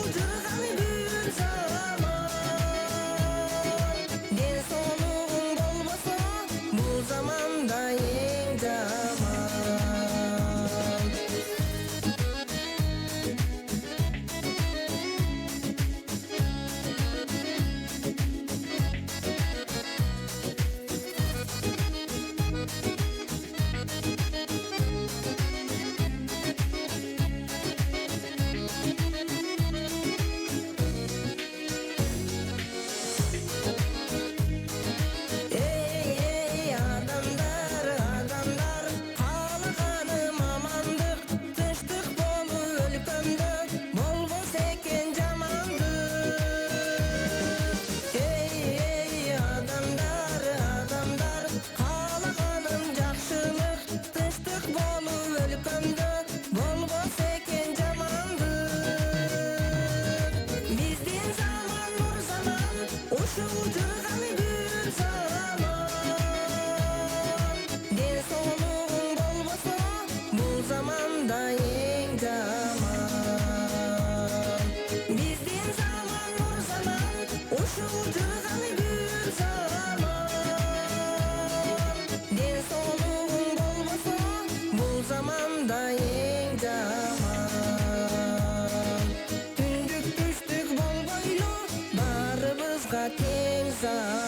ушулжурган бүт заман. Ден соолугуң болбосо бул заманда эң жаман. Ey adamlar, adamlar, kaalagaным амандык, тынчтык болуп өлкөмдө болбос экен жамандык. Ey adamlar, adamlar, kaalagaным жакшылык, тынчтык болуп өлкөмдө болбос экен жамандык. Биздин заман нур заман, ушул жырган бүт заман. Ден соолугуң болбосо бул заманда эң жаман. Биздин заман нур заман, ушул жырган бүт заман. Ден соолугуң болбосо бул заманда эң жаман. Түндүк түштүк болбойлу баарыбызга тең заман.